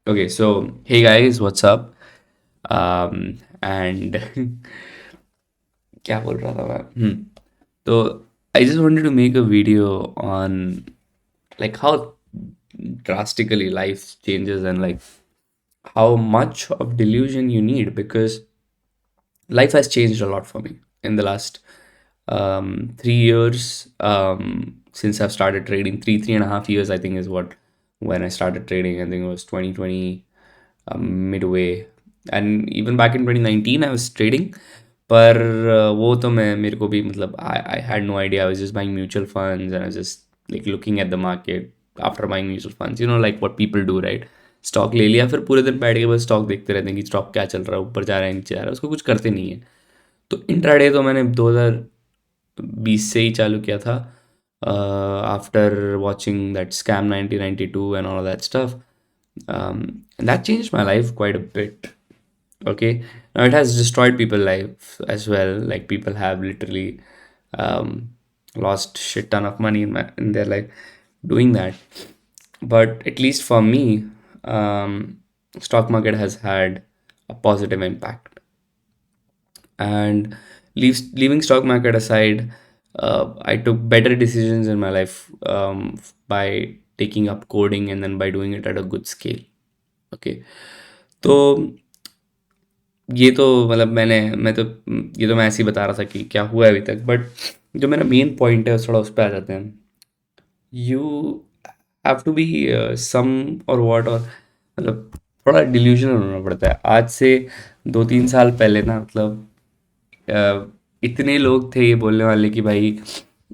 Okay, so hey guys, what's up? And क्या बोल रहा था मैं? तो I just wanted to make a video on like how drastically life changes and like how much of delusion you need because life has changed a lot for me in the last 3 years since I've started trading. Three and a half years, I think, is what when I started trading. I think it was 2020 midway, and even back in 2019 I was trading. पर वो तो मैं मेरे को भी मतलब I had no idea. I was just buying mutual funds and I was just like looking at the market after buying mutual funds, like what people do, right? Stock ले लिया, फिर पूरे दिन बैठ के बस स्टॉक देखते रहते हैं कि स्टॉक क्या चल रहा है, ऊपर जा रहा है नीचे जा रहा है, उसको कुछ करते नहीं है। तो इंट्राडे तो मैंने 2020 से ही चालू किया था, after watching that scam 1992 and all that stuff, and that changed my life quite a bit. Okay, now it has destroyed people life as well. Like people have literally um, lost shit ton of money in their life doing that. But at least for me, um, stock market has had a positive impact. And leaving stock market aside, I took better decisions in my life, by taking up coding and then by doing it at a good scale. Okay, तो ये तो मतलब ये तो मैं ऐसे ही बता रहा था कि क्या हुआ है अभी तक, बट जो मेरा मेन पॉइंट है थोड़ा उस पर आ जाते हैं। You have to be some और व्हाट, और मतलब थोड़ा डिल्यूजनल होना पड़ता है। आज से 2-3 साल पहले ना, मतलब इतने लोग थे ये बोलने वाले कि भाई,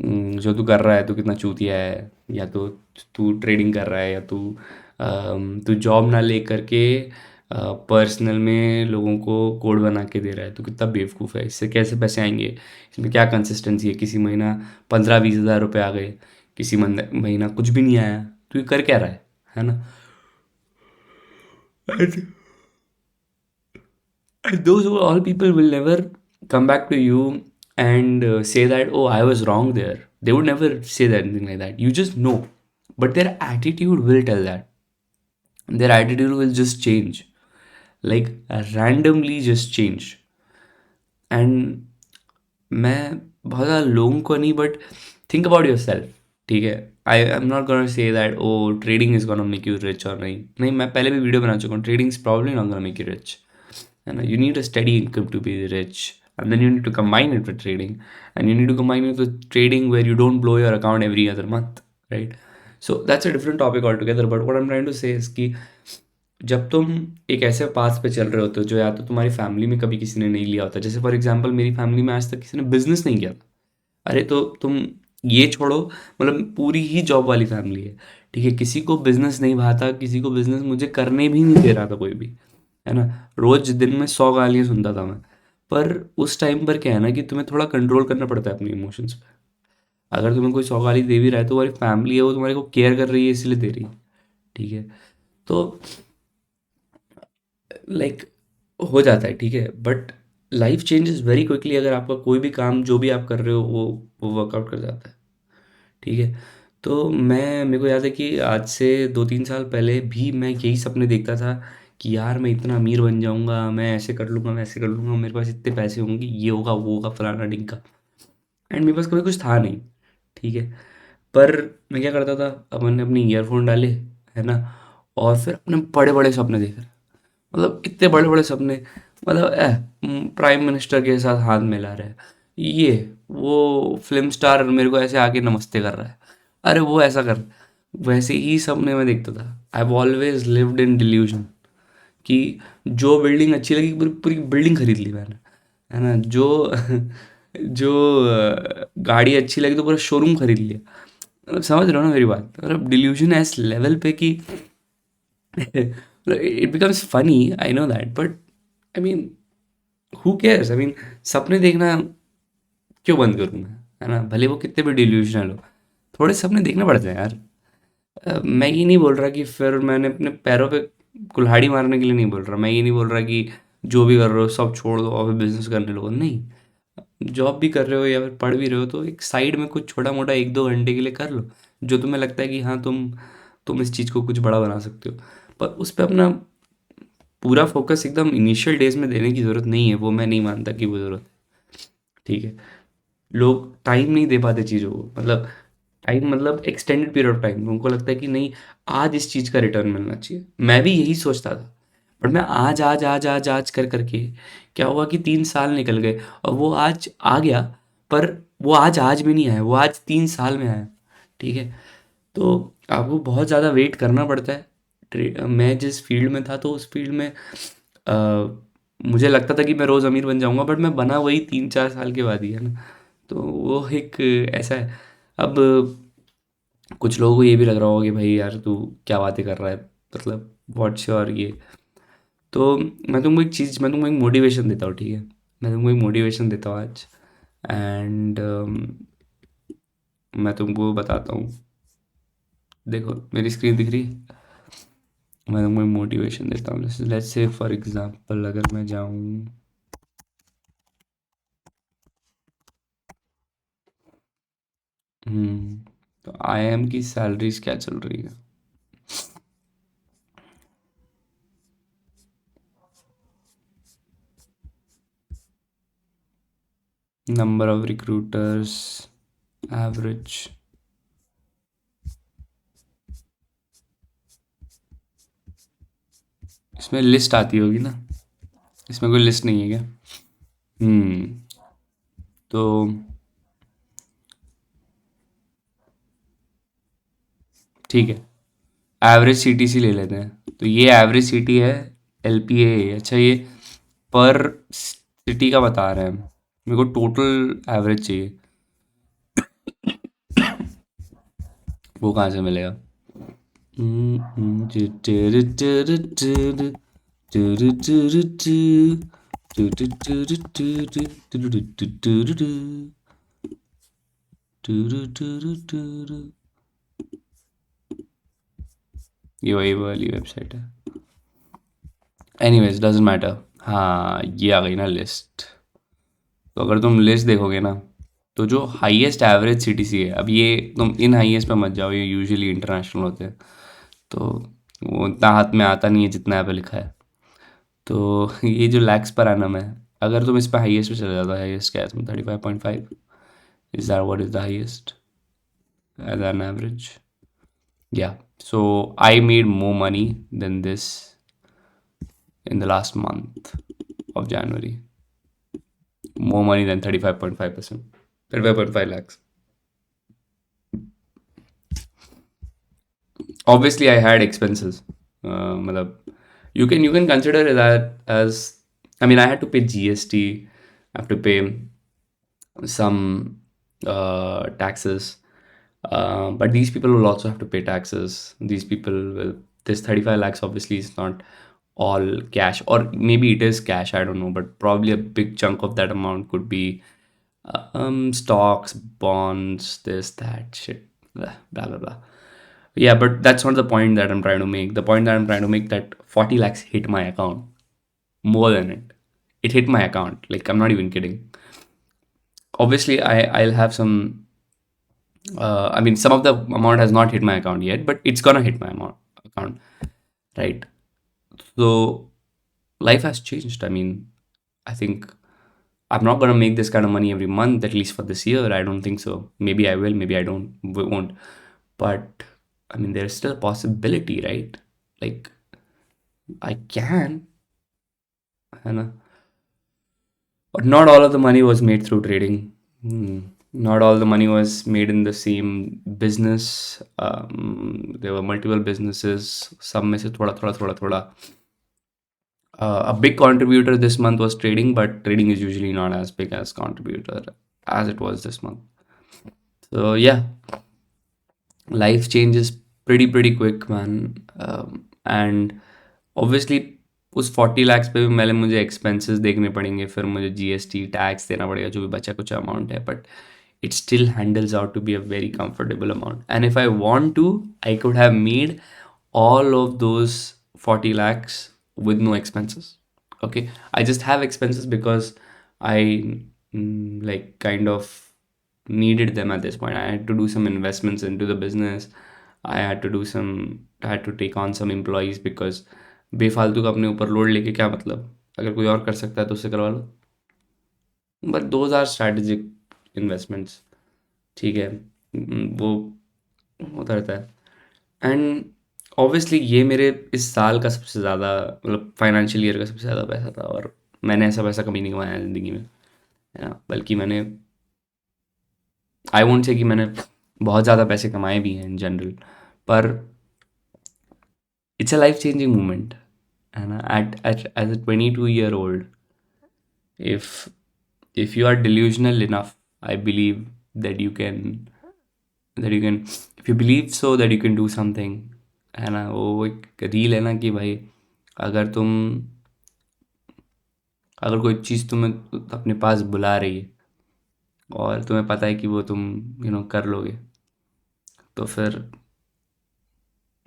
जो तू कर रहा है तू कितना चूतिया है, या तो तू ट्रेडिंग कर रहा है, या तू जॉब ना ले करके पर्सनल में लोगों को कोड बना के दे रहा है, तू कितना बेवकूफ़ है, इससे कैसे पैसे आएंगे, इसमें क्या कंसिस्टेंसी है, किसी महीना 15-20 हज़ार रुपये आ गए, किसी महीना कुछ भी नहीं आया, तू ये कर क्या रहा है ना? And those all people will never come back to you and say that, oh, I was wrong there. They would never say that, anything like that. You just know. But their attitude will tell that. Their attitude will just change. Like randomly just change. And मैं बहुत ज़्यादा लोगों को नहीं, but think about yourself. ठीक है, I am not gonna say that oh trading is gonna make you rich, और नहीं नहीं, मैं पहले भी वीडियो बना चुका हूँ, trading is probably not gonna make you rich, है ना? You need a steady income to be rich, and then you need to combine it with trading, and you need to combine it with trading where you don't blow your account every other month, right? So that's a different topic altogether, but what I'm trying to say is कि जब तुम एक ऐसे path पे चल रहे होते हो जो या तो तुम्हारी फैमिली में कभी किसी ने नहीं लिया होता, जैसे फॉर एग्जांपल मेरी फैमिली में आज तक किसी ने बिजनेस नहीं किया था। अरे तो तुम ये छोड़ो, मतलब पूरी ही जॉब वाली फैमिली है, ठीक है, किसी को बिजनेस नहीं भाता, किसी को बिजनेस मुझे करने भी नहीं दे रहा था कोई भी, है ना? रोज दिन में 100 गालियाँ सुनता था मैं। पर उस टाइम पर क्या है ना कि तुम्हें थोड़ा कंट्रोल करना पड़ता है अपनी इमोशंस पे। अगर तुम्हें कोई 100 गाली दे भी रहा है तो तुम्हारी फैमिली है, वो तुम्हारे को केयर कर रही है इसलिए दे रही है, ठीक है? तो लाइक हो जाता है, ठीक है, but life changes very quickly अगर आपका कोई भी काम जो भी आप कर रहे हो वो वर्कआउट कर जाता है, ठीक है? तो मेरे को याद है कि आज से 2-3 साल पहले भी मैं यही सपने देखता था कि यार मैं इतना अमीर बन जाऊंगा, मैं ऐसे कर लूँगा, मैं ऐसे कर लूँगा, मेरे पास इतने पैसे होंगे, ये होगा वो होगा फलाना ढिमका। एंड मेरे पास कभी कुछ था नहीं, ठीक है? पर मैं क्या करता था, अपन ने अपने ईयरफोन डाले, है ना, और फिर अपने बड़े बड़े सपने देखे, मतलब इतने बड़े बड़े सपने, मतलब प्राइम मिनिस्टर के साथ हाथ मिला रहा है, ये वो फिल्म स्टार मेरे को ऐसे आके नमस्ते कर रहा है, अरे वो ऐसा कर, वैसे ही सपने में देखता था। I have always lived in delusion कि जो बिल्डिंग अच्छी लगी पूरी पूरी बिल्डिंग खरीद ली मैंने, है ना? जो जो गाड़ी अच्छी लगी तो पूरा शोरूम खरीद लिया। मतलब समझ रहे हो ना मेरी बात? मतलब डिल्यूजन है इस लेवल पे कि it becomes funny, I know that, but I mean who cares? I mean सपने देखना क्यों बंद करूँ मैं, है ना? भले वो कितने भी डिल्यूजनल हो, थोड़े सपने देखने पड़ते हैं यार। मैं ये नहीं बोल रहा कि फिर मैंने अपने पैरों पे कुल्हाड़ी मारने के लिए नहीं बोल रहा, मैं ये नहीं बोल रहा कि जो भी कर रहे हो सब छोड़ दो और फिर बिजनेस करने लगो, नहीं। जॉब भी कर रहे हो या फिर पढ़ भी रहे हो तो एक साइड में कुछ छोटा मोटा 1-2 घंटे के लिए कर लो, जो तुम्हें लगता है कि हाँ तुम इस चीज़ को कुछ बड़ा बना सकते हो। पर उस पे अपना पूरा फोकस एकदम इनिशियल डेज में देने की ज़रूरत नहीं है, वो मैं नहीं मानता कि वो ज़रूरत है। ठीक है, लोग टाइम नहीं दे पाते चीज़ों को, मतलब टाइम मतलब एक्सटेंडेड पीरियड ऑफ टाइम, उनको लगता है कि नहीं आज इस चीज़ का रिटर्न मिलना चाहिए। मैं भी यही सोचता था, बट मैं आज आज आज आज आज कर करके क्या हुआ कि 3 साल निकल गए और वो आज आ गया, पर वो आज में नहीं आया, वो आज 3 साल में आया। ठीक है, तो आपको बहुत ज़्यादा वेट करना पड़ता है। मैं जिस फील्ड में था तो उस फील्ड में अ, मुझे लगता था कि मैं रोज़ अमीर बन जाऊंगा, बट मैं बना वही 3-4 साल के बाद ही है ना। तो वो एक ऐसा है। अब कुछ लोगों को ये भी लग रहा होगा कि भाई यार तू क्या बातें कर रहा है, मतलब व्हाट्स योर ये। तो मैं तुमको एक मोटिवेशन देता हूँ, ठीक है। मैं तुमको एक मोटिवेशन देता हूँ आज, एंड मैं तुमको बताता हूँ। देखो मेरी स्क्रीन दिख रही है। मैं तुमको एक मोटिवेशन देता हूँ। लेट्स से फॉर एग्जांपल अगर मैं जाऊँ, तो IIM की सैलरीज क्या चल रही है। Number of recruiters, average. इसमें लिस्ट आती होगी ना, इसमें कोई लिस्ट नहीं है क्या। हम्म तो ठीक है, एवरेज सीटीसी ले लेते हैं। तो ये एवरेज सीटी है, LPA। अच्छा, ये पर सिटी का बता रहे हैं, मेरे को टोटल एवरेज चाहिए। वो कहाँ से मिलेगा। ये वही वाली वेबसाइट है। Anyways doesn't matter. हाँ, ये आ गई ना लिस्ट। तो अगर तुम लिस्ट देखोगे ना, तो जो हाईएस्ट एवरेज सीटीसी है, अब ये तुम इन हाईएस्ट पे मत जाओ, ये यूजुअली इंटरनेशनल होते हैं, तो वो इतना हाथ में आता नहीं है जितना यहाँ पे लिखा है। तो ये जो लैक्स पर एनम है, अगर तुम इस पर हाईएस्ट पे चले जाओ, हाईएस्ट क्या है इसमें 35.5। Is that what is the highest as an average. Yeah, so I made more money than this in the last month of January. More money than 35.5%. 35.5 lakhs. Obviously, I had expenses. मतलब you can consider that as, I mean, I had to pay GST. I have to pay some taxes. But these people will also have to pay taxes. These people will. This 35 lakhs obviously is not all cash, or maybe it is cash. I don't know, but probably a big chunk of that amount could be stocks, bonds, this, that, shit, blah blah blah. Yeah, but that's not the point that I'm trying to make. The point that I'm trying to make, that 40 lakhs hit my account, more than it. It hit my account. Like, I'm not even kidding. Obviously, I'll have some. I mean, some of the amount has not hit my account yet, but it's gonna hit my account, right? So life has changed. I mean, I think I'm not gonna make this kind of money every month, at least for this year. I don't think so. Maybe I will, maybe I don't won't. But I mean, there's still a possibility, right? Like, I can, है ना? But not all of the money was made through trading. Not all the money was made in the same business. There were multiple businesses. सब में से थोड़ा थोड़ा थोड़ा थोड़ा. A big contributor this month was trading, but trading is usually not as big as contributor as it was this month. So yeah, life changes pretty quick, man. And obviously उस 40 lakhs पे भी मैंने मुझे expenses देखने पड़ेंगे, फिर मुझे GST tax देना पड़ेगा, जो भी बचा कुछ अमाउंट है, but it still handles out to be a very comfortable amount. And if I want to, I could have made all of those 40 lakhs with no expenses. Okay, I just have expenses because I like kind of needed them at this point. I had to do some investments into the business. I had to do some had to take on some employees because बेफालतू का अपने ऊपर load लेके क्या मतलब, अगर कोई और कर सकता है तो उससे करवा लो। But those are strategic investments, ठीक है। वो होता रहता है। एंड ऑब्वियसली ये मेरे इस साल का सबसे ज़्यादा, मतलब फाइनेंशियल ईयर का सबसे ज़्यादा पैसा था, और मैंने ऐसा पैसा कभी नहीं कमाया ज़िंदगी में, है ना। बल्कि मैंने, आई वोंट से कि मैंने बहुत ज़्यादा पैसे कमाए भी हैं इन जनरल, पर it's a life changing moment, है ना। At age a 22 year old, if if you are delusional enough, I believe that you can if you believe so that you can do something, है ना। वो एक reel है ना कि भाई, अगर तुम अगर कोई चीज़ तुम्हें अपने पास बुला रही है और तुम्हें पता है कि वो तुम कर लोगे, तो फिर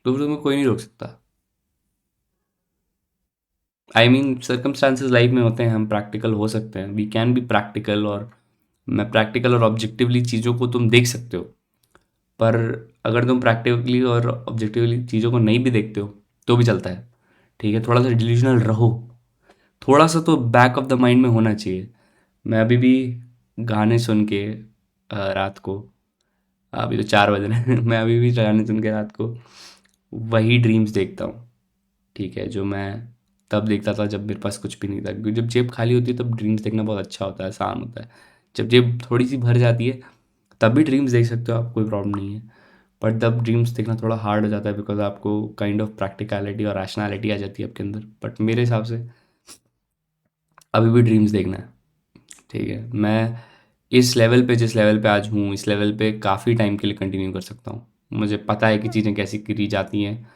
तुम्हें कोई नहीं रोक सकता। आई मीन सर्कमस्टांसेस लाइफ में होते हैं, हम प्रैक्टिकल हो सकते हैं, वी कैन बी प्रैक्टिकल, और मैं प्रैक्टिकल और ऑब्जेक्टिवली चीज़ों को तुम देख सकते हो। पर अगर तुम प्रैक्टिकली और ऑब्जेक्टिवली चीज़ों को नहीं भी देखते हो तो भी चलता है, ठीक है। थोड़ा सा डिल्यूजनल रहो, थोड़ा सा तो बैक ऑफ द माइंड में होना चाहिए। मैं अभी भी गाने सुन के रात को, अभी तो 4 बज रहे हैं मैं अभी भी गाने सुन के रात को वही ड्रीम्स देखता हूँ, ठीक है, जो मैं तब देखता था जब मेरे पास कुछ भी नहीं था। क्योंकि जब जेब खाली होती है तब ड्रीम्स देखना बहुत अच्छा होता है, आसान होता है। जब जेब थोड़ी सी भर जाती है तब भी ड्रीम्स देख सकते हो आप, कोई प्रॉब्लम नहीं है। बट तब ड्रीम्स देखना थोड़ा हार्ड हो जाता है, बिकॉज आपको काइंड ऑफ प्रैक्टिकलिटी और रैशनैलिटी आ जाती है आपके अंदर। बट मेरे हिसाब से अभी भी ड्रीम्स देखना है, ठीक है। मैं इस लेवल पे, जिस लेवल पे आज हूँ, इस लेवल पे काफ़ी टाइम के लिए कंटिन्यू कर सकता हूँ। मुझे पता है कि चीज़ें कैसी करी जाती हैं।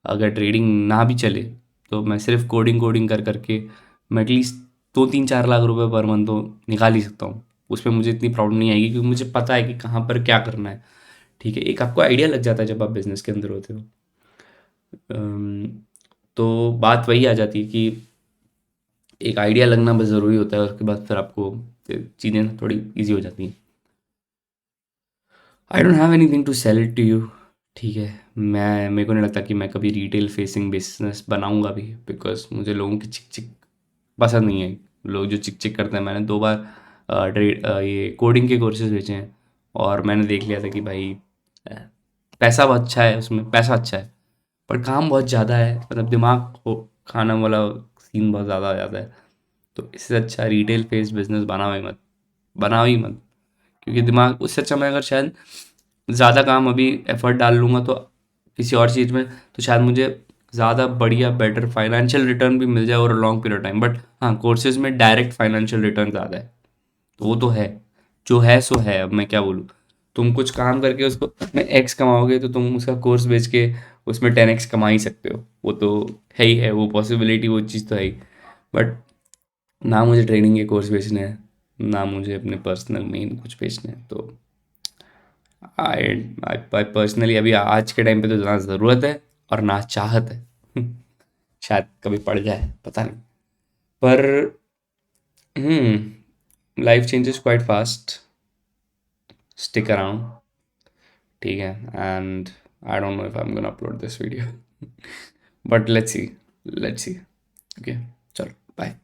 अगर ट्रेडिंग ना भी चले तो मैं सिर्फ कोडिंग कोडिंग कर करके मैं एटलीस्ट 2-3-4 लाख रुपए पर मंथ तो निकाल ही सकता हूँ। उसमें मुझे इतनी प्रॉब्लम नहीं आएगी, क्योंकि मुझे पता है कि कहाँ पर क्या करना है, ठीक है। एक आपको आइडिया लग जाता है जब आप बिजनेस के अंदर होते हो। तो बात वही आ जाती है कि एक आइडिया लगना बस ज़रूरी होता है, उसके बाद फिर आपको चीज़ें थोड़ी इजी हो जाती हैं। I don't have anything to sell it to you, ठीक है। मेरे को नहीं लगता कि मैं कभी रिटेल फेसिंग बिजनेस बनाऊंगा भी, बिकॉज मुझे लोगों की चिक चिक पसंद नहीं है। लोग जो चिक चिक करते हैं, मैंने 2 बार ये कोडिंग के कोर्सेज बेचे हैं, और मैंने देख लिया था कि भाई अ, पैसा बहुत अच्छा है, उसमें पैसा अच्छा है, पर काम बहुत ज़्यादा है, मतलब दिमाग को खाना वाला सीन बहुत ज़्यादा हो जाता है। तो इससे अच्छा रिटेल फेस बिजनेस बनाओ ही मत, बनाओ ही मत। क्योंकि दिमाग, उससे अच्छा मैं अगर शायद ज़्यादा काम अभी एफर्ट डाल लूँगा तो किसी और चीज़ में, तो शायद मुझे ज़्यादा बढ़िया बेटर फाइनेंशियल रिटर्न भी मिल जाए over a long period time. But हाँ, कोर्सेज में डायरेक्ट फाइनेंशियल रिटर्न ज़्यादा है, तो वो तो है, जो है सो है। अब मैं क्या बोलूँ, तुम कुछ काम करके उसको में एक्स कमाओगे तो तुम उसका कोर्स बेच के उसमें 10x कमा ही सकते हो, वो तो है ही है, वो पॉसिबिलिटी, वो चीज़ तो है ही। बट ना मुझे ट्रेनिंग के कोर्स बेचने हैं, ना मुझे अपने पर्सनल में कुछ बेचने हैं। तो आई आई पर्सनली अभी आज के टाइम पे तो ना ज़रूरत है और ना चाहत है शायद कभी पड़ जाए, पता नहीं। पर life changes quite fast, stick around, ठीक है। And I don't know if I am gonna upload this video but let's see, let's see. Okay, चलो बाय।